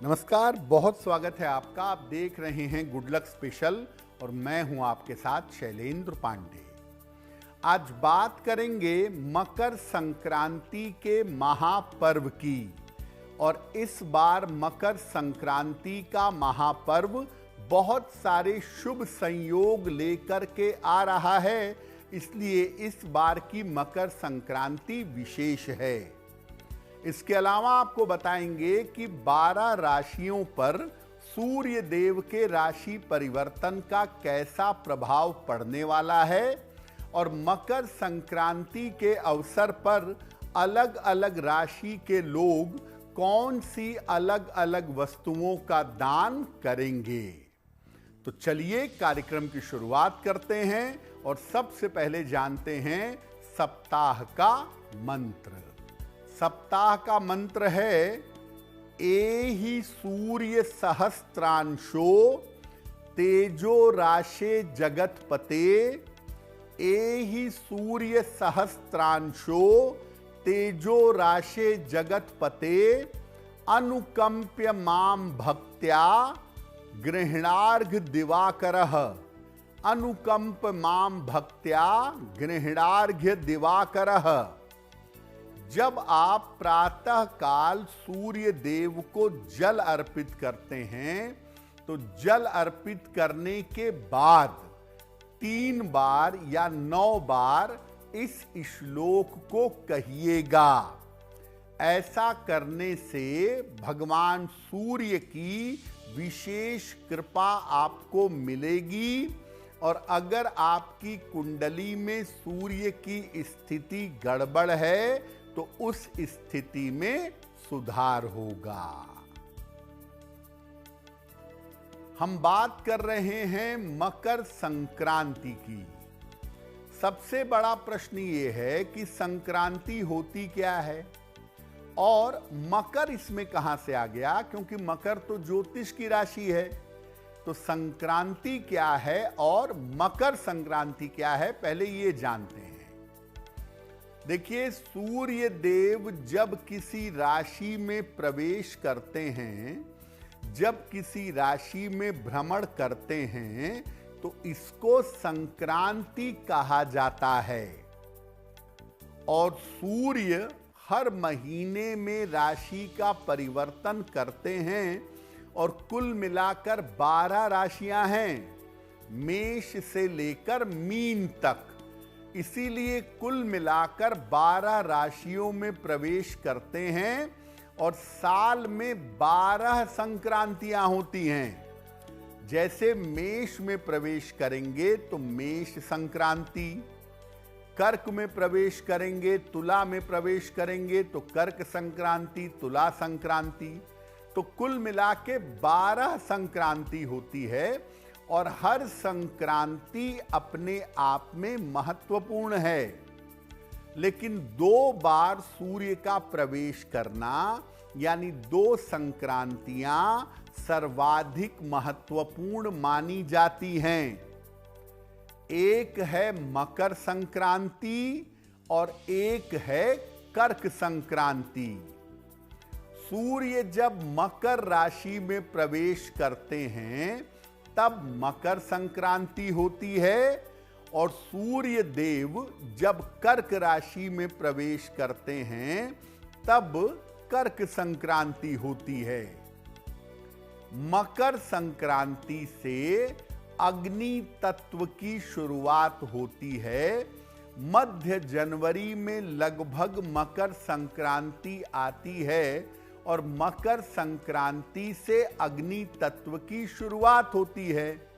नमस्कार, बहुत स्वागत है आपका। आप देख रहे हैं गुड लक स्पेशल और मैं हूं आपके साथ शैलेंद्र पांडे। आज बात करेंगे मकर संक्रांति के महापर्व की। और इस बार मकर संक्रांति का महापर्व बहुत सारे शुभ संयोग लेकर के आ रहा है, इसलिए इस बार की मकर संक्रांति विशेष है। इसके अलावा आपको बताएंगे कि 12 राशियों पर सूर्य देव के राशि परिवर्तन का कैसा प्रभाव पड़ने वाला है और मकर संक्रांति के अवसर पर अलग अलग राशि के लोग कौन सी अलग अलग वस्तुओं का दान करेंगे। तो चलिए कार्यक्रम की शुरुआत करते हैं और सबसे पहले जानते हैं सप्ताह का मंत्र। सप्ताह का मंत्र है एहि सूर्य सहस्त्रांशो तेजो राशे जगतपते। एहि सूर्य सहस्त्रांशो तेजो राशे जगतपते। अनुकंप्य माम भक्त्या गृह्णार्घ दिवाकरः। अनुकंप माम भक्त्या गृह्णार्घ्य दिवाकरः। जब आप प्रातः काल सूर्य देव को जल अर्पित करते हैं तो जल अर्पित करने के बाद 3 बार या 9 बार इस श्लोक को कहिएगा। ऐसा करने से भगवान सूर्य की विशेष कृपा आपको मिलेगी और अगर आपकी कुंडली में सूर्य की स्थिति गड़बड़ है तो उस स्थिति में सुधार होगा। हम बात कर रहे हैं मकर संक्रांति की। सबसे बड़ा प्रश्न ये है कि संक्रांति होती क्या है और मकर इसमें कहां से आ गया, क्योंकि मकर तो ज्योतिष की राशि है। तो संक्रांति क्या है और मकर संक्रांति क्या है, पहले ये जानते हैं। देखिए, सूर्य देव जब किसी राशि में प्रवेश करते हैं, जब किसी राशि में भ्रमण करते हैं तो इसको संक्रांति कहा जाता है। और सूर्य हर महीने में राशि का परिवर्तन करते हैं और कुल मिलाकर 12 राशियां हैं, मेष से लेकर मीन तक। इसीलिए कुल मिलाकर 12 राशियों में प्रवेश करते हैं और साल में 12 संक्रांतियां होती हैं। जैसे मेष में प्रवेश करेंगे तो मेष संक्रांति, कर्क में प्रवेश करेंगे, तुला में प्रवेश करेंगे तो कर्क संक्रांति, तुला संक्रांति। तो कुल मिला के 12 संक्रांति होती है और हर संक्रांति अपने आप में महत्वपूर्ण है। लेकिन 2 बार सूर्य का प्रवेश करना यानी 2 संक्रांतियां सर्वाधिक महत्वपूर्ण मानी जाती हैं। एक है मकर संक्रांति और एक है कर्क संक्रांति। सूर्य जब मकर राशि में प्रवेश करते हैं तब मकर संक्रांति होती है और सूर्य देव जब कर्क राशि में प्रवेश करते हैं तब कर्क संक्रांति होती है। मकर संक्रांति से अग्नि तत्व की शुरुआत होती है। मध्य जनवरी में लगभग मकर संक्रांति आती है और मकर संक्रांति से अग्नि तत्व की शुरुआत होती है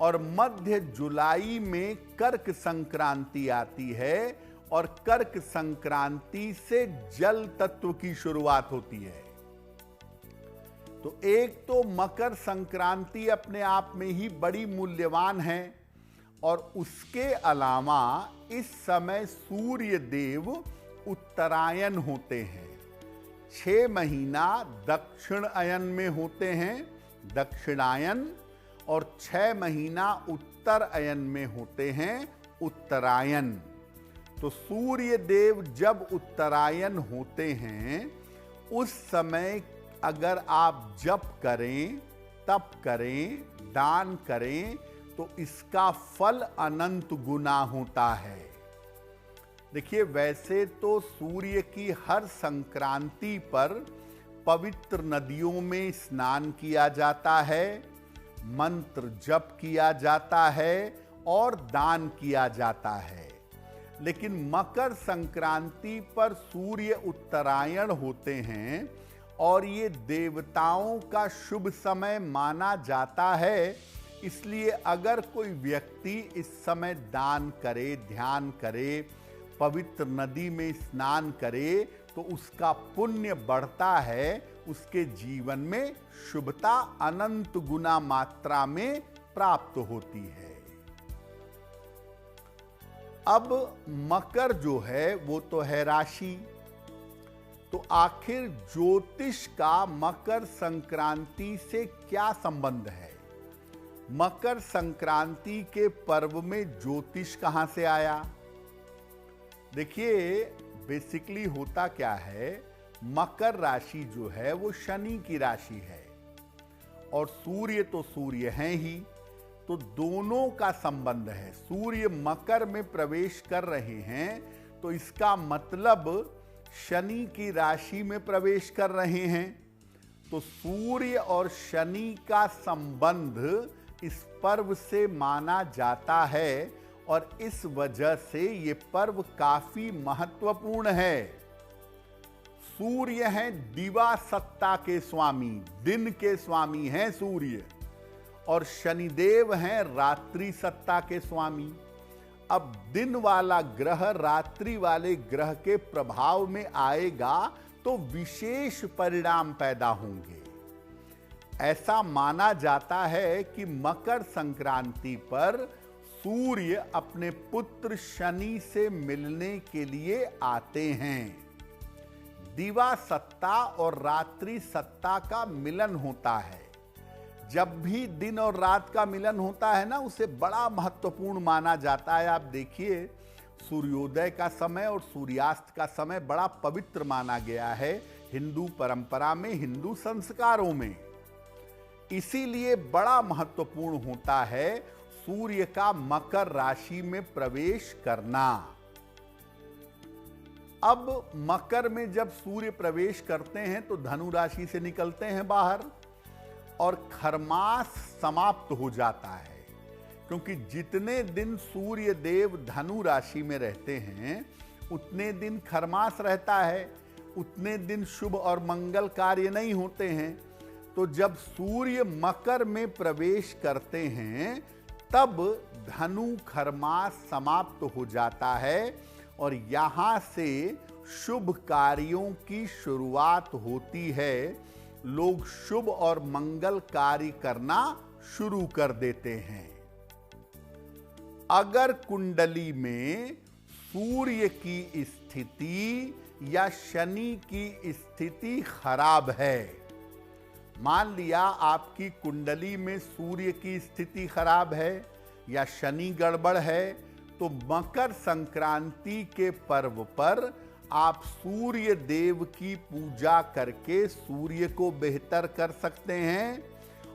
और मध्य जुलाई में कर्क संक्रांति आती है और कर्क संक्रांति से जल तत्व की शुरुआत होती है। तो एक तो मकर संक्रांति अपने आप में ही बड़ी मूल्यवान है और उसके अलावा इस समय सूर्य देव उत्तरायण होते हैं। 6 महीना दक्षिण अयन में होते हैं, दक्षिणायन, और 6 महीना उत्तर अयन में होते हैं, उत्तरायण। तो सूर्य देव जब उत्तरायण होते हैं उस समय अगर आप जप करें, तप करें, दान करें तो इसका फल अनंत गुना होता है। देखिए, वैसे तो सूर्य की हर संक्रांति पर पवित्र नदियों में स्नान किया जाता है, मंत्र जप किया जाता है और दान किया जाता है, लेकिन मकर संक्रांति पर सूर्य उत्तरायण होते हैं और ये देवताओं का शुभ समय माना जाता है। इसलिए अगर कोई व्यक्ति इस समय दान करे, ध्यान करे, पवित्र नदी में स्नान करे तो उसका पुण्य बढ़ता है, उसके जीवन में शुभता अनंत गुना मात्रा में प्राप्त होती है। अब मकर जो है वो तो है राशि, तो आखिर ज्योतिष का मकर संक्रांति से क्या संबंध है? मकर संक्रांति के पर्व में ज्योतिष कहां से आया? देखिए, बेसिकली होता क्या है, मकर राशि जो है वो शनि की राशि है और सूर्य तो सूर्य हैं ही, तो दोनों का संबंध है। सूर्य मकर में प्रवेश कर रहे हैं तो इसका मतलब शनि की राशि में प्रवेश कर रहे हैं, तो सूर्य और शनि का संबंध इस पर्व से माना जाता है और इस वजह से ये पर्व काफी महत्वपूर्ण है। सूर्य हैं दिवा सत्ता के स्वामी, दिन के स्वामी हैं सूर्य, और शनिदेव हैं रात्रि सत्ता के स्वामी। अब दिन वाला ग्रह रात्रि वाले ग्रह के प्रभाव में आएगा तो विशेष परिणाम पैदा होंगे। ऐसा माना जाता है कि मकर संक्रांति पर सूर्य अपने पुत्र शनि से मिलने के लिए आते हैं। दिवा सत्ता और रात्रि सत्ता का मिलन होता है। जब भी दिन और रात का मिलन होता है ना, उसे बड़ा महत्वपूर्ण माना जाता है। आप देखिए, सूर्योदय का समय और सूर्यास्त का समय बड़ा पवित्र माना गया है हिंदू परंपरा में, हिंदू संस्कारों में। इसीलिए बड़ा महत्वपूर्ण होता है सूर्य का मकर राशि में प्रवेश करना। अब मकर में जब सूर्य प्रवेश करते हैं तो धनु राशि से निकलते हैं बाहर और खरमास समाप्त हो जाता है, क्योंकि जितने दिन सूर्य देव धनु राशि में रहते हैं उतने दिन खरमास रहता है, उतने दिन शुभ और मंगल कार्य नहीं होते हैं। तो जब सूर्य मकर में प्रवेश करते हैं तब धनु खरमास समाप्त हो जाता है और यहां से शुभ कार्यों की शुरुआत होती है। लोग शुभ और मंगल कार्य करना शुरू कर देते हैं। अगर कुंडली में सूर्य की स्थिति या शनि की स्थिति खराब है, मान लिया आपकी कुंडली में सूर्य की स्थिति खराब है या शनि गड़बड़ है, तो मकर संक्रांति के पर्व पर आप सूर्य देव की पूजा करके सूर्य को बेहतर कर सकते हैं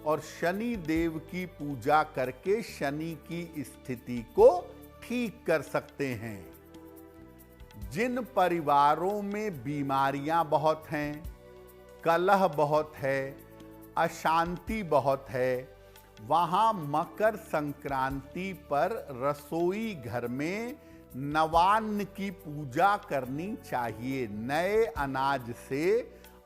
और शनि देव की पूजा करके शनि की स्थिति को ठीक कर सकते हैं। जिन परिवारों में बीमारियां बहुत हैं, कलह बहुत है, अशांति बहुत है, वहां मकर संक्रांति पर रसोई घर में नवान्न की पूजा करनी चाहिए। नए अनाज से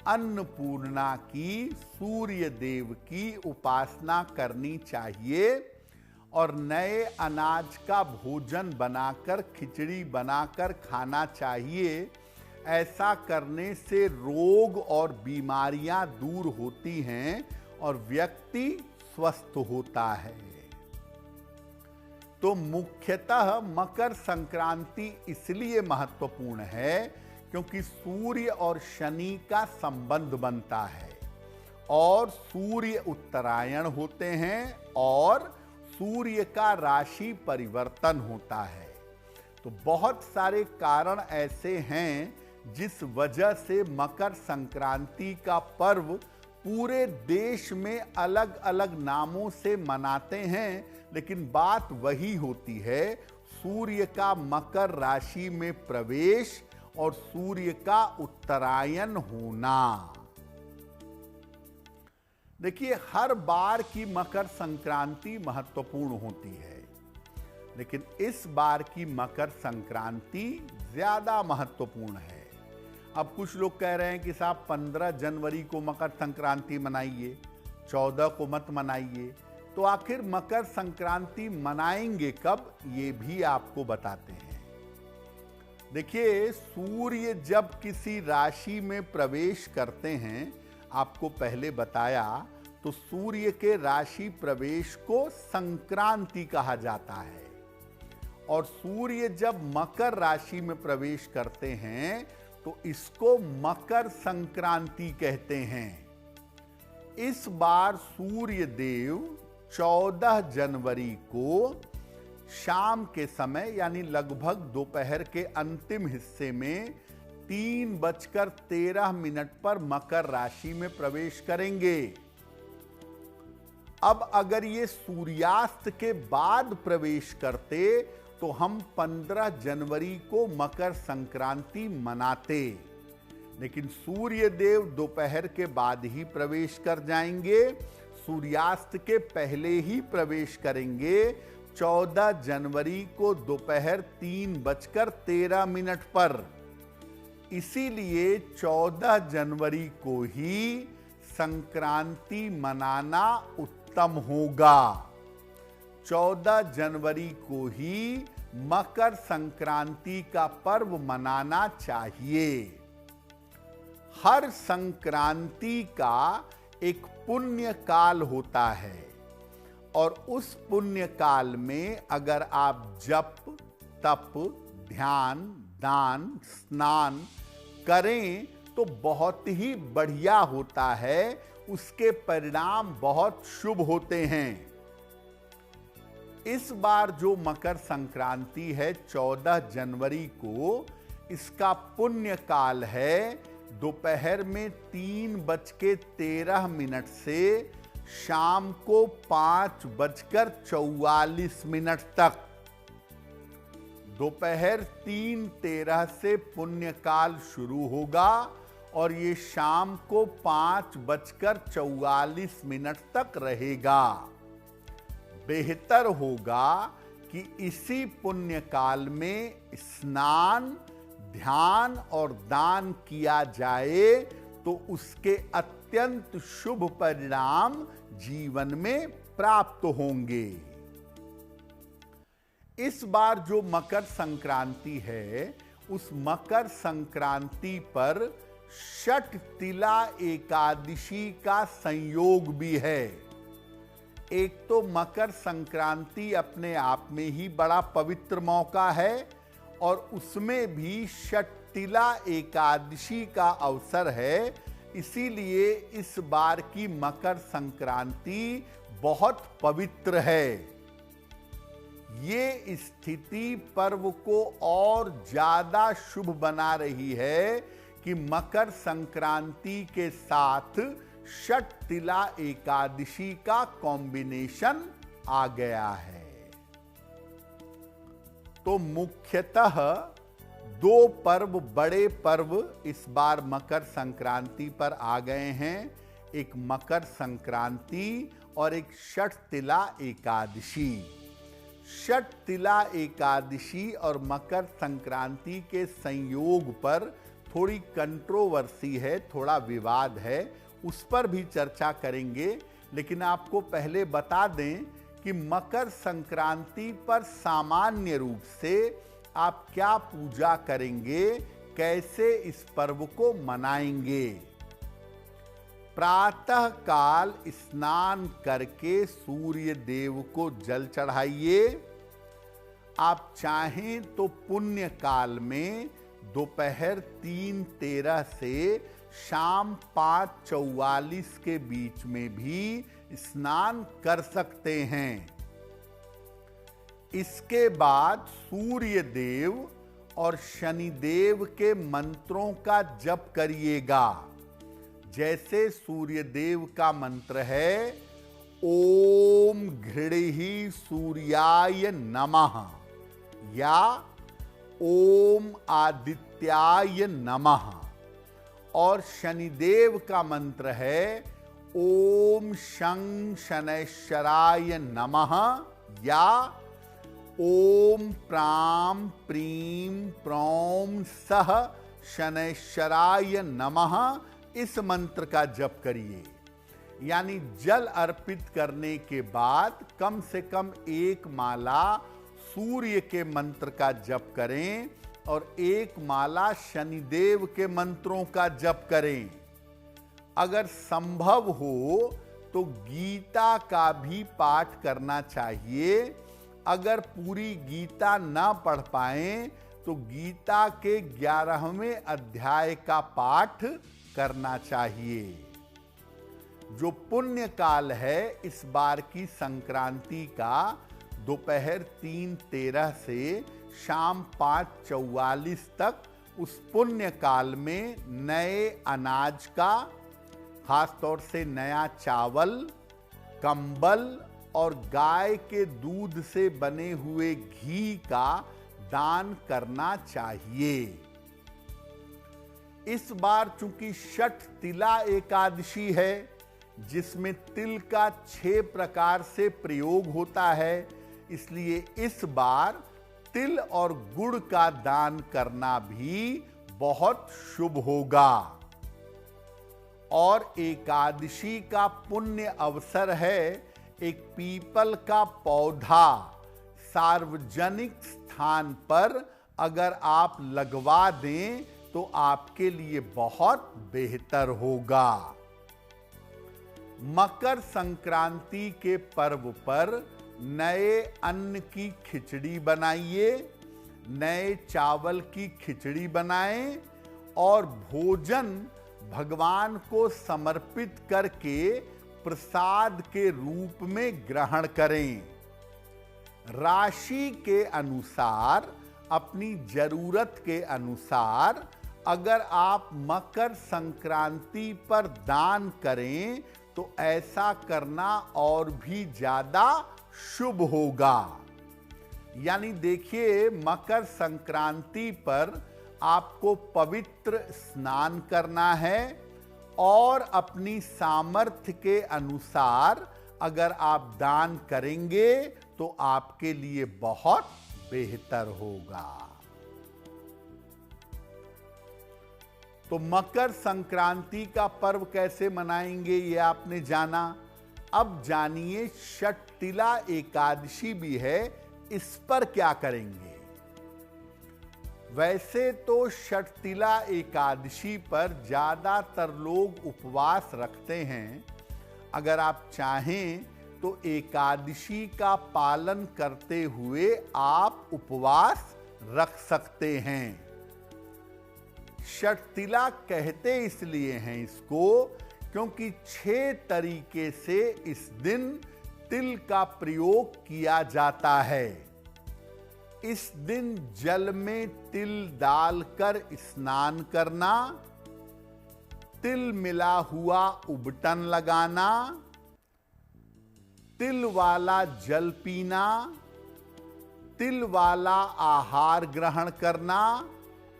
अन्नपूर्णा की, सूर्य देव की उपासना करनी चाहिए और नए अनाज का भोजन बनाकर, खिचड़ी बनाकर खाना चाहिए। ऐसा करने से रोग और बीमारियां दूर होती हैं और व्यक्ति स्वस्थ होता है। तो मुख्यतः मकर संक्रांति इसलिए महत्वपूर्ण है क्योंकि सूर्य और शनि का संबंध बनता है और सूर्य उत्तरायण होते हैं और सूर्य का राशि परिवर्तन होता है। तो बहुत सारे कारण ऐसे हैं जिस वजह से मकर संक्रांति का पर्व पूरे देश में अलग अलग नामों से मनाते हैं, लेकिन बात वही होती है, सूर्य का मकर राशि में प्रवेश और सूर्य का उत्तरायण होना। देखिए, हर बार की मकर संक्रांति महत्वपूर्ण होती है, लेकिन इस बार की मकर संक्रांति ज्यादा महत्वपूर्ण है। अब कुछ लोग कह रहे हैं कि साहब 15 जनवरी को मकर संक्रांति मनाइए, 14 को मत मनाइए। तो आखिर मकर संक्रांति मनाएंगे कब, ये भी आपको बताते हैं। देखिए, सूर्य जब किसी राशि में प्रवेश करते हैं, आपको पहले बताया, तो सूर्य के राशि प्रवेश को संक्रांति कहा जाता है। और सूर्य जब मकर राशि में प्रवेश करते हैं तो इसको मकर संक्रांति कहते हैं। इस बार सूर्य देव 14 जनवरी को शाम के समय, यानी लगभग दोपहर के अंतिम हिस्से में 3:13 पर मकर राशि में प्रवेश करेंगे। अब अगर ये सूर्यास्त के बाद प्रवेश करते तो हम 15 जनवरी को मकर संक्रांति मनाते, लेकिन सूर्य देव दोपहर के बाद ही प्रवेश कर जाएंगे, सूर्यास्त के पहले ही प्रवेश करेंगे 14 जनवरी को दोपहर 3:13 पर। इसीलिए 14 जनवरी को ही संक्रांति मनाना उत्तम होगा। 14 जनवरी को ही मकर संक्रांति का पर्व मनाना चाहिए। हर संक्रांति का एक पुण्य काल होता है, और उस पुण्य काल में अगर आप जप, तप, ध्यान, दान, स्नान करें तो बहुत ही बढ़िया होता है, उसके परिणाम बहुत शुभ होते हैं। इस बार जो मकर संक्रांति है 14 जनवरी को, इसका पुण्य काल है दोपहर में 3:13 से शाम को 5:44 तक। दोपहर 3:13 से पुण्य काल शुरू होगा और ये शाम को 5:44 तक रहेगा। बेहतर होगा कि इसी पुण्य काल में स्नान, ध्यान और दान किया जाए तो उसके अत्यंत शुभ परिणाम जीवन में प्राप्त होंगे। इस बार जो मकर संक्रांति है, उस मकर संक्रांति पर षटतिला एकादशी का संयोग भी है। एक तो मकर संक्रांति अपने आप में ही बड़ा पवित्र मौका है, और उसमें भी षटतिला एकादशी का अवसर है। इसीलिए इस बार की मकर संक्रांति बहुत पवित्र है। ये स्थिति पर्व को और ज्यादा शुभ बना रही है कि मकर संक्रांति के साथ षटतिला एकादशी का कॉम्बिनेशन आ गया है। तो मुख्यतः दो पर्व, बड़े पर्व इस बार मकर संक्रांति पर आ गए हैं। एक मकर संक्रांति और एक षटतिला एकादशी। षटतिला एकादशी और मकर संक्रांति के संयोग पर थोड़ी कंट्रोवर्सी है, थोड़ा विवाद है, उस पर भी चर्चा करेंगे। लेकिन आपको पहले बता दें कि मकर संक्रांति पर सामान्य रूप से आप क्या पूजा करेंगे, कैसे इस पर्व को मनाएंगे। प्रातः काल स्नान करके सूर्य देव को जल चढ़ाइए। आप चाहें तो पुण्य काल में दोपहर 3:13 से शाम 5:44 के बीच में भी स्नान कर सकते हैं। इसके बाद सूर्य देव और शनिदेव के मंत्रों का जप करिएगा। जैसे सूर्यदेव का मंत्र है ओम घृणिहि सूर्याय नमः या ओम आदित्याय नमः, और शनिदेव का मंत्र है ओम शं शनैश्चराय नमः या ओम प्राम प्रीम प्रौम सह शनैश्चराय नमः, इस मंत्र का जप करिए। यानी जल अर्पित करने के बाद कम से कम एक माला सूर्य के मंत्र का जप करें और एक माला शनिदेव के मंत्रों का जप करें। अगर संभव हो तो गीता का भी पाठ करना चाहिए। अगर पूरी गीता ना पढ़ पाएं तो गीता के 11वें अध्याय का पाठ करना चाहिए। जो पुण्य काल है इस बार की संक्रांति का दोपहर 3:13 से शाम 5:44 तक, उस पुण्य काल में नए अनाज का, खासतौर से नया चावल, कंबल और गाय के दूध से बने हुए घी का दान करना चाहिए। इस बार चूंकि षठ तिला एकादशी है, जिसमें तिल का 6 प्रकार से प्रयोग होता है, इसलिए इस बार तिल और गुड़ का दान करना भी बहुत शुभ होगा। और एकादशी का पुण्य अवसर है, एक पीपल का पौधा सार्वजनिक स्थान पर अगर आप लगवा दें तो आपके लिए बहुत बेहतर होगा। मकर संक्रांति के पर्व पर नए अन्न की खिचड़ी बनाइए, नए चावल की खिचड़ी बनाएं और भोजन भगवान को समर्पित करके प्रसाद के रूप में ग्रहण करें। राशि के अनुसार, अपनी जरूरत के अनुसार अगर आप मकर संक्रांति पर दान करें तो ऐसा करना और भी ज्यादा शुभ होगा। यानी देखिए, मकर संक्रांति पर आपको पवित्र स्नान करना है और अपनी सामर्थ्य के अनुसार अगर आप दान करेंगे तो आपके लिए बहुत बेहतर होगा। तो मकर संक्रांति का पर्व कैसे मनाएंगे ये आपने जाना। अब जानिए षटतिला एकादशी भी है, इस पर क्या करेंगे। वैसे तो षटतिला एकादशी पर ज्यादातर लोग उपवास रखते हैं। अगर आप चाहें तो एकादशी का पालन करते हुए आप उपवास रख सकते हैं। षटतिला कहते इसलिए हैं इसको क्योंकि 6 तरीके से इस दिन तिल का प्रयोग किया जाता है। इस दिन जल में तिल डालकर स्नान करना, तिल मिला हुआ उबटन लगाना, तिल वाला जल पीना, तिल वाला आहार ग्रहण करना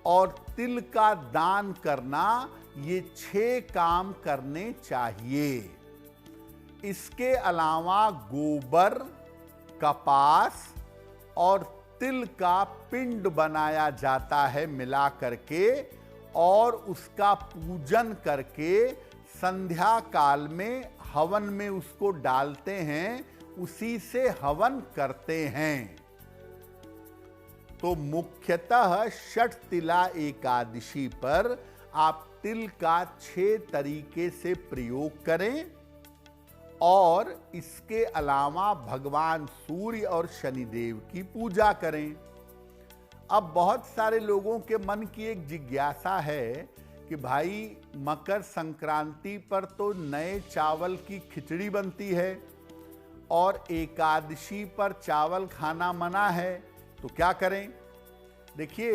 और तिल का दान करना, ये 6 काम करने चाहिए। इसके अलावा गोबर, कपास और तिल का पिंड बनाया जाता है मिला करके और उसका पूजन करके संध्या काल में हवन में उसको डालते हैं, उसी से हवन करते हैं। तो मुख्यतः षटतिला एकादशी पर आप तिल का 6 तरीके से प्रयोग करें और इसके अलावा भगवान सूर्य और शनिदेव की पूजा करें। अब बहुत सारे लोगों के मन की एक जिज्ञासा है कि भाई मकर संक्रांति पर तो नए चावल की खिचड़ी बनती है और एकादशी पर चावल खाना मना है, तो क्या करें। देखिए,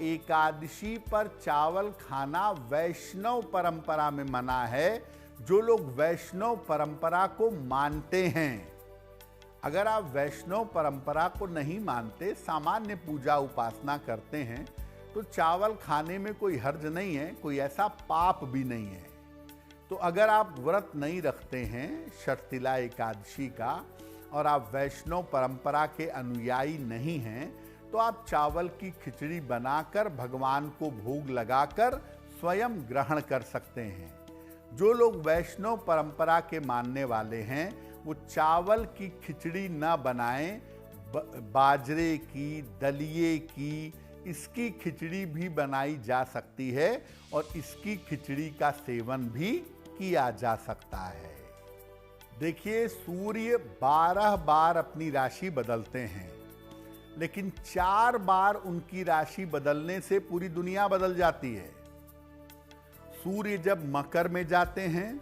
एकादशी पर चावल खाना वैष्णव परंपरा में मना है। जो लोग वैष्णव परंपरा को मानते हैं, अगर आप वैष्णव परंपरा को नहीं मानते, सामान्य पूजा उपासना करते हैं, तो चावल खाने में कोई हर्ज नहीं है, कोई ऐसा पाप भी नहीं है। तो अगर आप व्रत नहीं रखते हैं षठतिला एकादशी का और आप वैष्णव परंपरा के अनुयायी नहीं हैं, तो आप चावल की खिचड़ी बनाकर भगवान को भोग लगाकर स्वयं ग्रहण कर सकते हैं। जो लोग वैष्णव परंपरा के मानने वाले हैं, वो चावल की खिचड़ी न बनाएं, बाजरे की, दलिए की, इसकी खिचड़ी भी बनाई जा सकती है और इसकी खिचड़ी का सेवन भी किया जा सकता है। देखिए, सूर्य 12 बार अपनी राशि बदलते हैं, लेकिन 4 बार उनकी राशि बदलने से पूरी दुनिया बदल जाती है। सूर्य जब मकर में जाते हैं,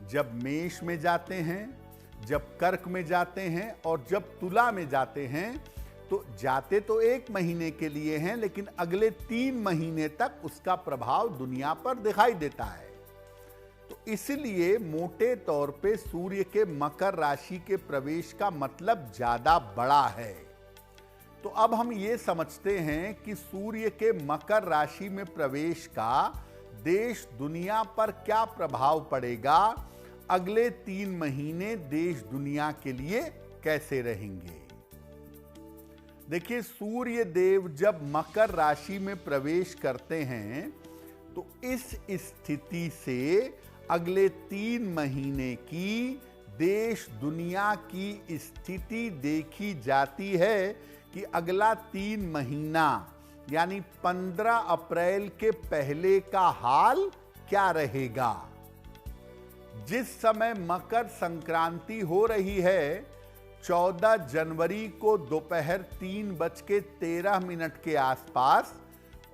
जब मेष में जाते हैं, जब कर्क में जाते हैं और जब तुला में जाते हैं, तो जाते तो 1 महीने के लिए हैं, लेकिन अगले 3 महीने तक उसका प्रभाव दुनिया पर दिखाई देता है। तो इसलिए मोटे तौर पे सूर्य के मकर राशि के प्रवेश का मतलब ज्यादा बड़ा है। तो अब हम ये समझते हैं कि सूर्य के मकर राशि में प्रवेश का देश दुनिया पर क्या प्रभाव पड़ेगा, अगले 3 महीने देश दुनिया के लिए कैसे रहेंगे। देखिए, सूर्य देव जब मकर राशि में प्रवेश करते हैं, तो इस स्थिति से अगले 3 महीने की देश दुनिया की स्थिति देखी जाती है कि अगला 3 महीना यानी 15 अप्रैल के पहले का हाल क्या रहेगा। जिस समय मकर संक्रांति हो रही है, 14 जनवरी को दोपहर 3:13 के आसपास,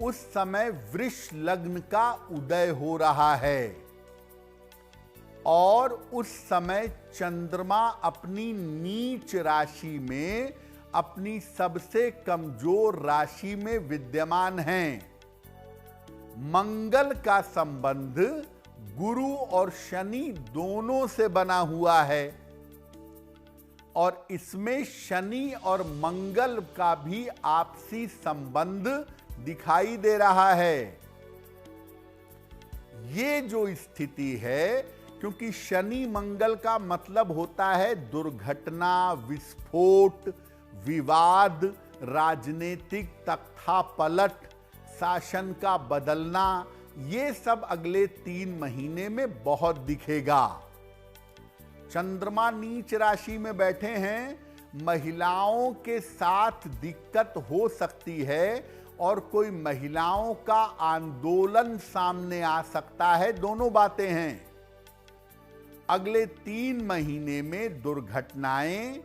उस समय वृष लग्न का उदय हो रहा है और उस समय चंद्रमा अपनी नीच राशि में, अपनी सबसे कमजोर राशि में विद्यमान हैं। मंगल का संबंध गुरु और शनि दोनों से बना हुआ है और इसमें शनि और मंगल का भी आपसी संबंध दिखाई दे रहा है। ये जो स्थिति है, क्योंकि शनि मंगल का मतलब होता है दुर्घटना, विस्फोट, विवाद, राजनीतिक तख्तापलट, शासन का बदलना, ये सब अगले 3 महीने में बहुत दिखेगा। चंद्रमा नीच राशि में बैठे हैं, महिलाओं के साथ दिक्कत हो सकती है और कोई महिलाओं का आंदोलन सामने आ सकता है। दोनों बातें हैं। अगले 3 महीने में दुर्घटनाएं,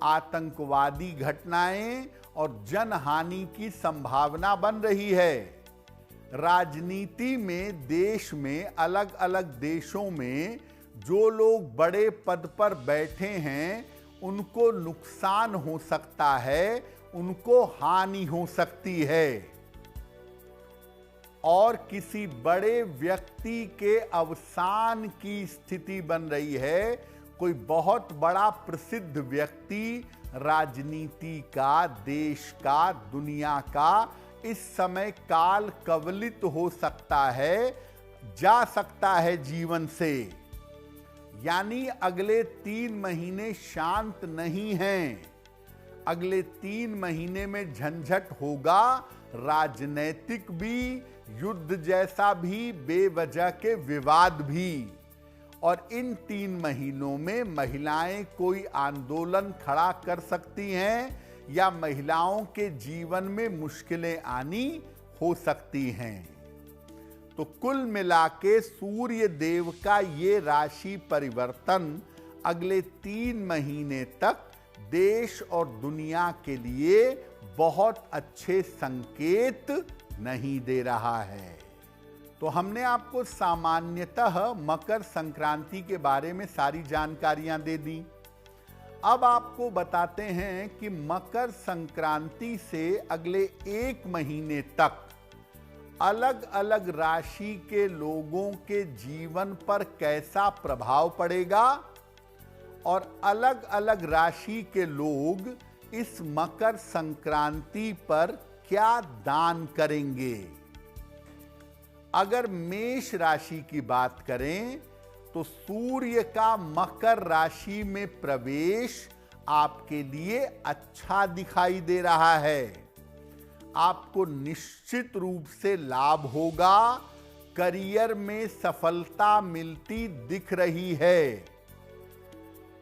आतंकवादी घटनाएं और जनहानि की संभावना बन रही है। राजनीति में देश में, अलग अलग देशों में जो लोग बड़े पद पर बैठे हैं, उनको नुकसान हो सकता है, उनको हानि हो सकती है और किसी बड़े व्यक्ति के अवसान की स्थिति बन रही है। कोई बहुत बड़ा प्रसिद्ध व्यक्ति राजनीति का, देश का, दुनिया का इस समय काल कवलित हो सकता है, जा सकता है जीवन से। यानी अगले 3 महीने शांत नहीं हैं। अगले 3 महीने में झंझट होगा, राजनैतिक भी, युद्ध जैसा भी, बेवजह के विवाद भी। और इन 3 महीनों में महिलाएं कोई आंदोलन खड़ा कर सकती हैं या महिलाओं के जीवन में मुश्किलें आनी हो सकती हैं। तो कुल मिलाके सूर्य देव का ये राशि परिवर्तन अगले 3 महीने तक देश और दुनिया के लिए बहुत अच्छे संकेत नहीं दे रहा है। तो हमने आपको सामान्यतः मकर संक्रांति के बारे में सारी जानकारियां दे दी। अब आपको बताते हैं कि मकर संक्रांति से अगले 1 महीने तक अलग अलग राशि के लोगों के जीवन पर कैसा प्रभाव पड़ेगा और अलग अलग राशि के लोग इस मकर संक्रांति पर क्या दान करेंगे। अगर मेष राशि की बात करें तो सूर्य का मकर राशि में प्रवेश आपके लिए अच्छा दिखाई दे रहा है। आपको निश्चित रूप से लाभ होगा, करियर में सफलता मिलती दिख रही है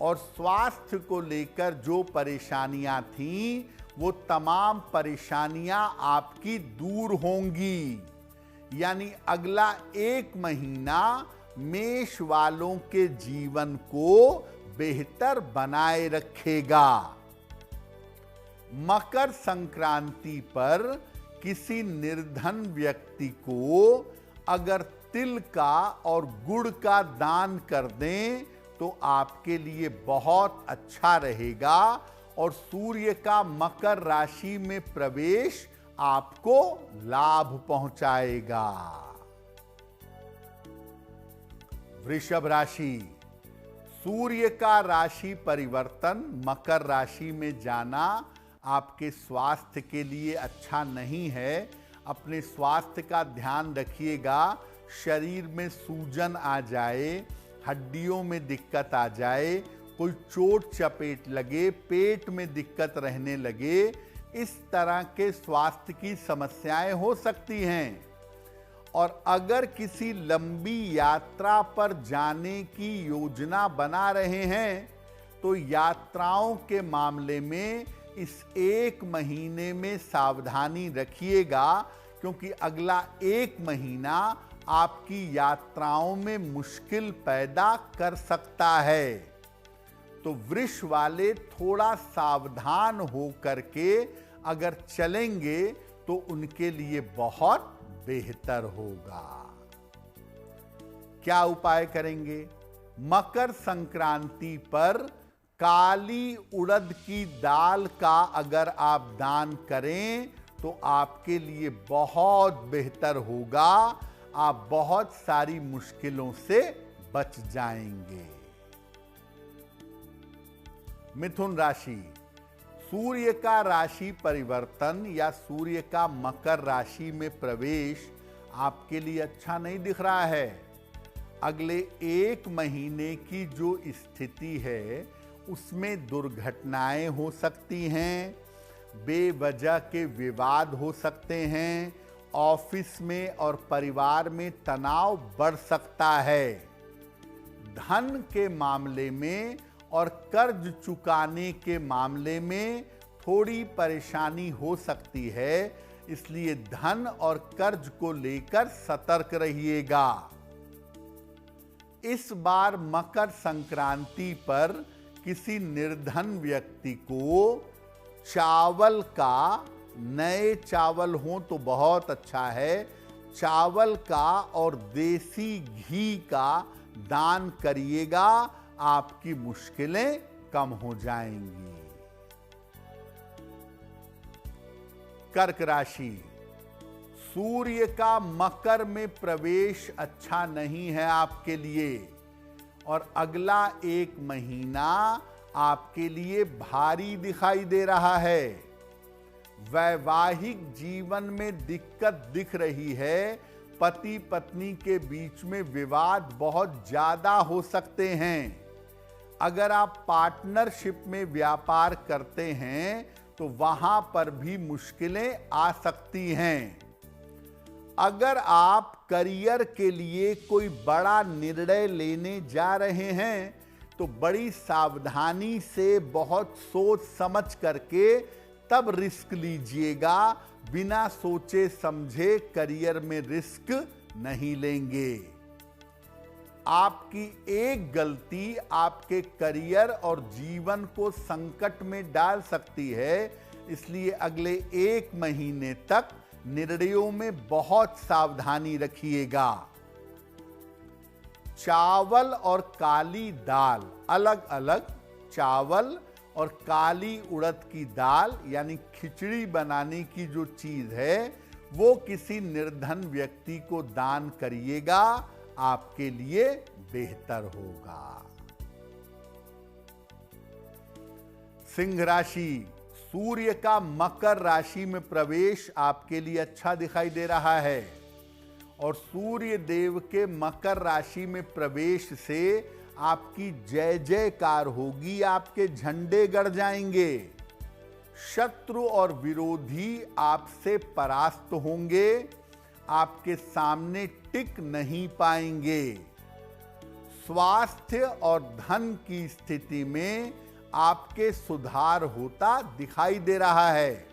और स्वास्थ्य को लेकर जो परेशानियां थीं वो तमाम परेशानियां आपकी दूर होंगी। यानी अगला 1 महीना मेष वालों के जीवन को बेहतर बनाए रखेगा। मकर संक्रांति पर किसी निर्धन व्यक्ति को अगर तिल का और गुड़ का दान कर दें तो आपके लिए बहुत अच्छा रहेगा और सूर्य का मकर राशि में प्रवेश आपको लाभ पहुंचाएगा। वृषभ राशि, सूर्य का राशि परिवर्तन मकर राशि में जाना आपके स्वास्थ्य के लिए अच्छा नहीं है। अपने स्वास्थ्य का ध्यान रखिएगा। शरीर में सूजन आ जाए, हड्डियों में दिक्कत आ जाए, कोई चोट चपेट लगे, पेट में दिक्कत रहने लगे, इस तरह के स्वास्थ्य की समस्याएं हो सकती हैं। और अगर किसी लंबी यात्रा पर जाने की योजना बना रहे हैं तो यात्राओं के मामले में इस 1 महीने में सावधानी रखिएगा, क्योंकि अगला 1 महीना आपकी यात्राओं में मुश्किल पैदा कर सकता है। तो वृष वाले थोड़ा सावधान हो करके अगर चलेंगे तो उनके लिए बहुत बेहतर होगा। क्या उपाय करेंगे? मकर संक्रांति पर काली उड़द की दाल का अगर आप दान करें तो आपके लिए बहुत बेहतर होगा। आप बहुत सारी मुश्किलों से बच जाएंगे। मिथुन राशि, सूर्य का राशि परिवर्तन या सूर्य का मकर राशि में प्रवेश आपके लिए अच्छा नहीं दिख रहा है। अगले 1 महीने की जो स्थिति है उसमें दुर्घटनाएं हो सकती हैं, बेवजह के विवाद हो सकते हैं, ऑफिस में और परिवार में तनाव बढ़ सकता है। धन के मामले में और कर्ज चुकाने के मामले में थोड़ी परेशानी हो सकती है, इसलिए धन और कर्ज को लेकर सतर्क रहिएगा। इस बार मकर संक्रांति पर किसी निर्धन व्यक्ति को चावल का, नए चावल हो तो बहुत अच्छा है, चावल का और देसी घी का दान करिएगा, आपकी मुश्किलें कम हो जाएंगी। कर्क राशि, सूर्य का मकर में प्रवेश अच्छा नहीं है आपके लिए और अगला 1 महीना आपके लिए भारी दिखाई दे रहा है। वैवाहिक जीवन में दिक्कत दिख रही है। पति पत्नी के बीच में विवाद बहुत ज्यादा हो सकते हैं। अगर आप पार्टनरशिप में व्यापार करते हैं तो वहां पर भी मुश्किलें आ सकती हैं। अगर आप करियर के लिए कोई बड़ा निर्णय लेने जा रहे हैं तो बड़ी सावधानी से, बहुत सोच समझ करके तब रिस्क लीजिएगा। बिना सोचे समझे करियर में रिस्क नहीं लेंगे। आपकी एक गलती आपके करियर और जीवन को संकट में डाल सकती है, इसलिए अगले 1 महीने तक निर्णयों में बहुत सावधानी रखिएगा। चावल और काली दाल, अलग अलग चावल और काली उड़द की दाल यानी खिचड़ी बनाने की जो चीज है वो किसी निर्धन व्यक्ति को दान करिएगा, आपके लिए बेहतर होगा। सिंह राशि, सूर्य का मकर राशि में प्रवेश आपके लिए अच्छा दिखाई दे रहा है और सूर्य देव के मकर राशि में प्रवेश से आपकी जय जयकार होगी, आपके झंडे गड़ जाएंगे, शत्रु और विरोधी आपसे परास्त होंगे, आपके सामने टिक नहीं पाएंगे। स्वास्थ्य और धन की स्थिति में आपके सुधार होता दिखाई दे रहा है,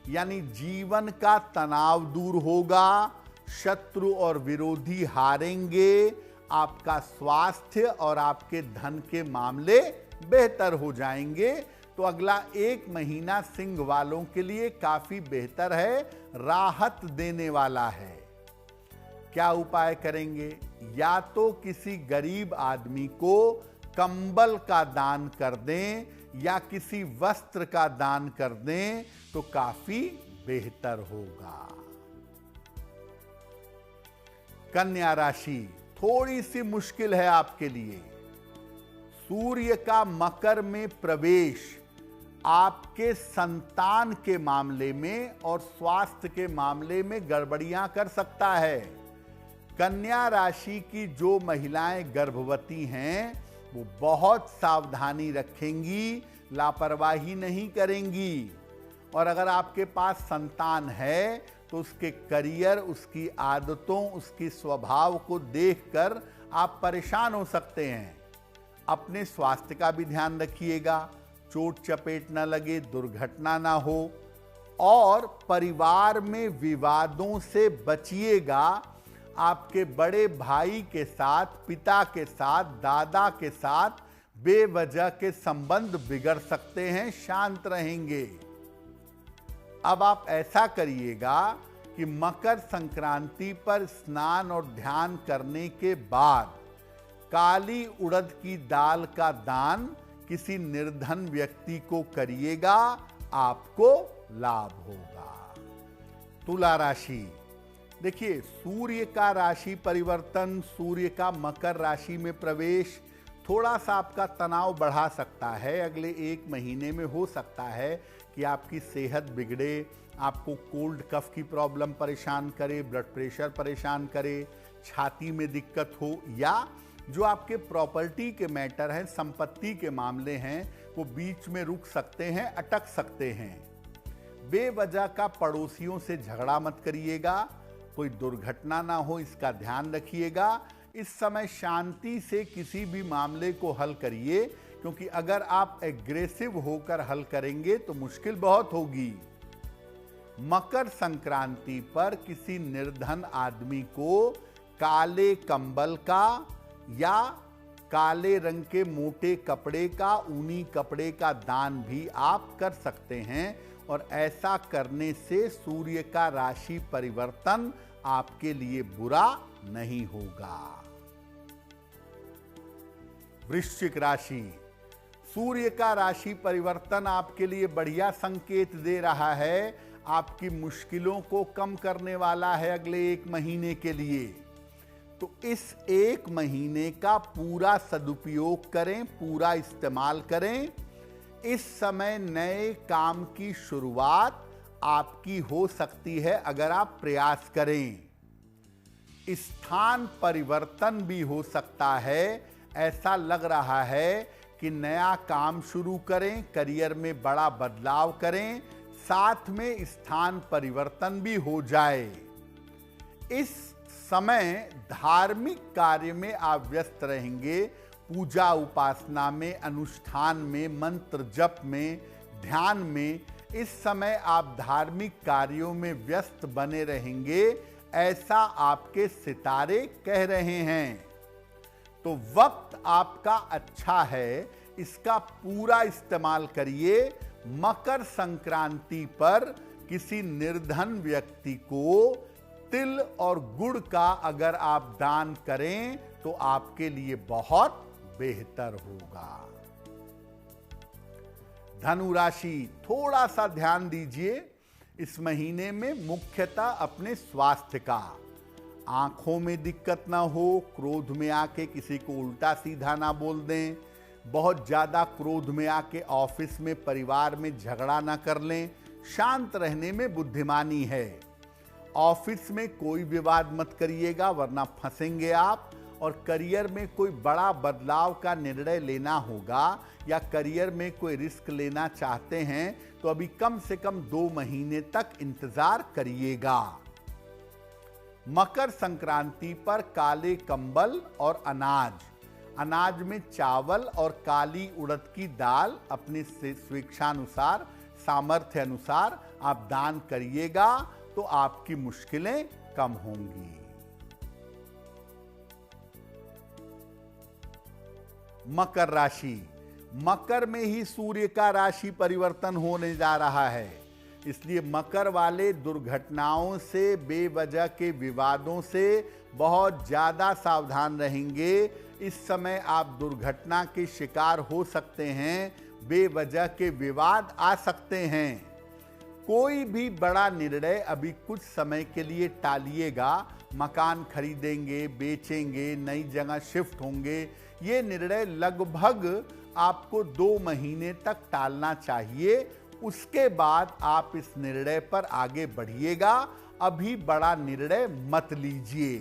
यानी जीवन का तनाव दूर होगा, शत्रु और विरोधी हारेंगे, आपका स्वास्थ्य और आपके धन के मामले बेहतर हो जाएंगे। तो अगला एक महीना सिंह वालों के लिए काफी बेहतर है, राहत देने वाला है। क्या उपाय करेंगे? या तो किसी गरीब आदमी को कंबल का दान कर दें या किसी वस्त्र का दान कर दें तो काफी बेहतर होगा। कन्या राशि, थोड़ी सी मुश्किल है आपके लिए। सूर्य का मकर में प्रवेश आपके संतान के मामले में और स्वास्थ्य के मामले में गड़बड़ियां कर सकता है। कन्या राशि की जो महिलाएं गर्भवती हैं वो बहुत सावधानी रखेंगी, लापरवाही नहीं करेंगी। और अगर आपके पास संतान है तो उसके करियर, उसकी आदतों, उसकी स्वभाव को देखकर आप परेशान हो सकते हैं। अपने स्वास्थ्य का भी ध्यान रखिएगा, चोट चपेट न लगे, दुर्घटना ना हो और परिवार में विवादों से बचिएगा। आपके बड़े भाई के साथ, पिता के साथ, दादा के साथ बेवजह के संबंध बिगड़ सकते हैं, शांत रहेंगे। अब आप ऐसा करिएगा कि मकर संक्रांति पर स्नान और ध्यान करने के बाद काली उड़द की दाल का दान किसी निर्धन व्यक्ति को करिएगा, आपको लाभ होगा। तुला राशि, देखिए सूर्य का राशि परिवर्तन, सूर्य का मकर राशि में प्रवेश थोड़ा सा आपका तनाव बढ़ा सकता है। अगले एक महीने में हो सकता है कि आपकी सेहत बिगड़े, आपको कोल्ड कफ की प्रॉब्लम परेशान करे, ब्लड प्रेशर परेशान करे, छाती में दिक्कत हो या जो आपके प्रॉपर्टी के मैटर हैं, संपत्ति के मामले हैं, वो बीच में रुक सकते हैं, अटक सकते हैं। बेवजह का पड़ोसियों से झगड़ा मत करिएगा, कोई दुर्घटना ना हो इसका ध्यान रखिएगा। इस समय शांति से किसी भी मामले को हल करिए, क्योंकि अगर आप एग्रेसिव होकर हल करेंगे तो मुश्किल बहुत होगी। मकर संक्रांति पर किसी निर्धन आदमी को काले कंबल का या काले रंग के मोटे कपड़े का, ऊनी कपड़े का दान भी आप कर सकते हैं और ऐसा करने से सूर्य का राशि परिवर्तन आपके लिए बुरा नहीं होगा। वृश्चिक राशि, सूर्य का राशि परिवर्तन आपके लिए बढ़िया संकेत दे रहा है, आपकी मुश्किलों को कम करने वाला है अगले एक महीने के लिए। तो इस एक महीने का पूरा सदुपयोग करें, पूरा इस्तेमाल करें। इस समय नए काम की शुरुआत आपकी हो सकती है अगर आप प्रयास करें। स्थान परिवर्तन भी हो सकता है, ऐसा लग रहा है कि नया काम शुरू करें, करियर में बड़ा बदलाव करें, साथ में स्थान परिवर्तन भी हो जाए। इस समय धार्मिक कार्य में आप व्यस्त रहेंगे, पूजा उपासना में, अनुष्ठान में, मंत्र जप में, ध्यान में। इस समय आप धार्मिक कार्यों में व्यस्त बने रहेंगे, ऐसा आपके सितारे कह रहे हैं। तो वक्त आपका अच्छा है, इसका पूरा इस्तेमाल करिए। मकर संक्रांति पर किसी निर्धन व्यक्ति को तिल और गुड़ का अगर आप दान करें तो आपके लिए बहुत बेहतर होगा। धनु राशि, थोड़ा सा ध्यान दीजिए इस महीने में मुख्यतः अपने स्वास्थ्य का। आंखों में दिक्कत ना हो, क्रोध में आके किसी को उल्टा सीधा ना बोल दें, बहुत ज़्यादा क्रोध में आके ऑफिस में परिवार में झगड़ा ना कर लें। शांत रहने में बुद्धिमानी है। ऑफिस में कोई विवाद मत करिएगा वरना फंसेंगे आप। और करियर में कोई बड़ा बदलाव का निर्णय लेना होगा या करियर में कोई रिस्क लेना चाहते हैं तो अभी कम से कम 2 महीने तक इंतजार करिएगा। मकर संक्रांति पर काले कंबल और अनाज में चावल और काली उड़द की दाल अपनी स्वेच्छानुसार, सामर्थ्य अनुसार आप दान करिएगा तो आपकी मुश्किलें कम होंगी। मकर राशि, मकर में ही सूर्य का राशि परिवर्तन होने जा रहा है, इसलिए मकर वाले दुर्घटनाओं से, बेवजह के विवादों से बहुत ज्यादा सावधान रहेंगे। इस समय आप दुर्घटना के शिकार हो सकते हैं, बेवजह के विवाद आ सकते हैं। कोई भी बड़ा निर्णय अभी कुछ समय के लिए टालिएगा। मकान खरीदेंगे, बेचेंगे, नई जगह शिफ्ट होंगे, ये निर्णय लगभग आपको 2 महीने तक टालना चाहिए। उसके बाद आप इस निर्णय पर आगे बढ़िएगा। अभी बड़ा निर्णय मत लीजिए।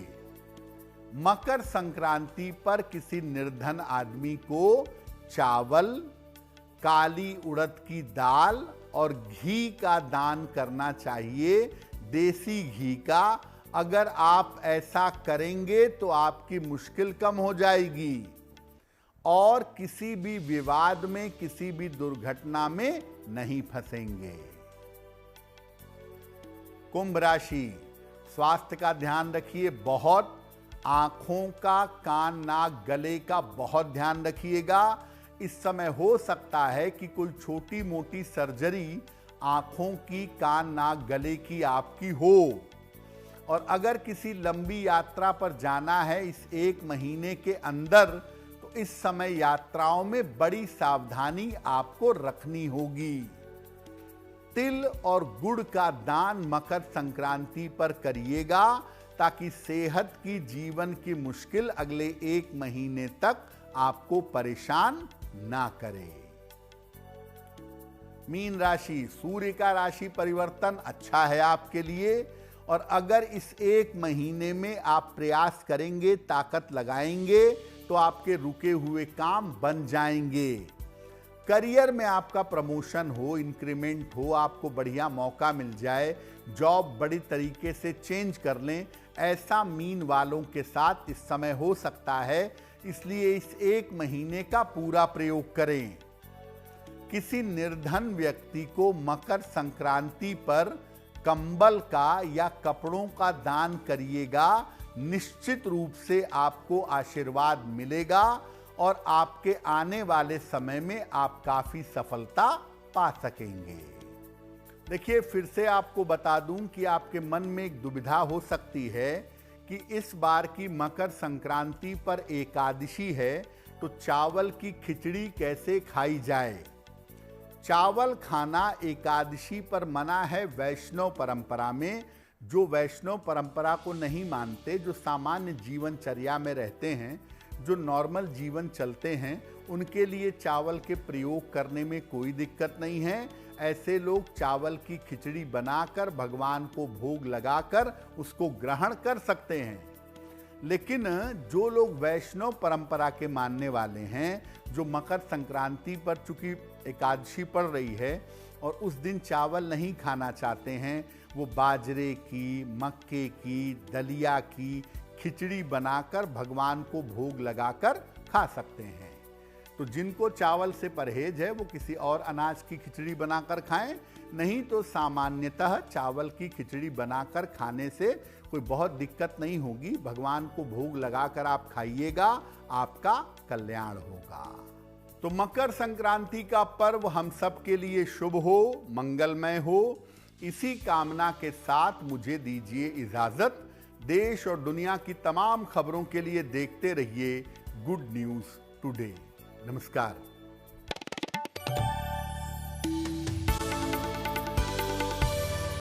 मकर संक्रांति पर किसी निर्धन आदमी को चावल, काली उड़द की दाल और घी का दान करना चाहिए, देसी घी का। अगर आप ऐसा करेंगे तो आपकी मुश्किल कम हो जाएगी और किसी भी विवाद में, किसी भी दुर्घटना में नहीं फंसेंगे। कुंभ राशि, स्वास्थ्य का ध्यान रखिए बहुत। आंखों का, कान, नाक, गले का बहुत ध्यान रखिएगा। इस समय हो सकता है कि कोई छोटी मोटी सर्जरी आंखों की, कान, नाक, गले की आपकी हो। और अगर किसी लंबी यात्रा पर जाना है इस 1 महीने के अंदर, तो इस समय यात्राओं में बड़ी सावधानी आपको रखनी होगी। तिल और गुड़ का दान मकर संक्रांति पर करिएगा ताकि सेहत की, जीवन की मुश्किल अगले 1 महीने तक आपको परेशान ना करे। मीन राशि, सूर्य का राशि परिवर्तन अच्छा है आपके लिए और अगर इस 1 महीने में आप प्रयास करेंगे, ताकत लगाएंगे तो आपके रुके हुए काम बन जाएंगे। करियर में आपका प्रमोशन हो, इंक्रीमेंट हो, आपको बढ़िया मौका मिल जाए, जॉब बड़ी तरीके से चेंज कर लें, ऐसा मीन वालों के साथ इस समय हो सकता है। इसलिए इस 1 महीने का पूरा प्रयोग करें। किसी निर्धन व्यक्ति को मकर संक्रांति पर कंबल का या कपड़ों का दान करिएगा। निश्चित रूप से आपको आशीर्वाद मिलेगा और आपके आने वाले समय में आप काफी सफलता पा सकेंगे। देखिए, फिर से आपको बता दूं कि आपके मन में एक दुविधा हो सकती है कि इस बार की मकर संक्रांति पर एकादशी है तो चावल की खिचड़ी कैसे खाई जाए। चावल खाना एकादशी पर मना है वैष्णव परंपरा में। जो वैष्णव परंपरा को नहीं मानते, जो सामान्य जीवनचर्या में रहते हैं, जो नॉर्मल जीवन चलते हैं, उनके लिए चावल के प्रयोग करने में कोई दिक्कत नहीं है। ऐसे लोग चावल की खिचड़ी बनाकर भगवान को भोग लगाकर उसको ग्रहण कर सकते हैं। लेकिन जो लोग वैष्णव परंपरा के मानने वाले हैं, जो मकर संक्रांति पर चूंकि एकादशी पड़ रही है और उस दिन चावल नहीं खाना चाहते हैं, वो बाजरे की, मक्के की, दलिया की खिचड़ी बनाकर भगवान को भोग लगाकर खा सकते हैं। तो जिनको चावल से परहेज है वो किसी और अनाज की खिचड़ी बनाकर खाएं, नहीं तो सामान्यतः चावल की खिचड़ी बनाकर खाने से कोई बहुत दिक्कत नहीं होगी। भगवान को भोग लगाकर आप खाइएगा, आपका कल्याण होगा। तो मकर संक्रांति का पर्व हम सब के लिए शुभ हो, मंगलमय हो। इसी कामना के साथ मुझे दीजिए इजाजत। देश और दुनिया की तमाम खबरों के लिए देखते रहिए गुड न्यूज टुडे। नमस्कार।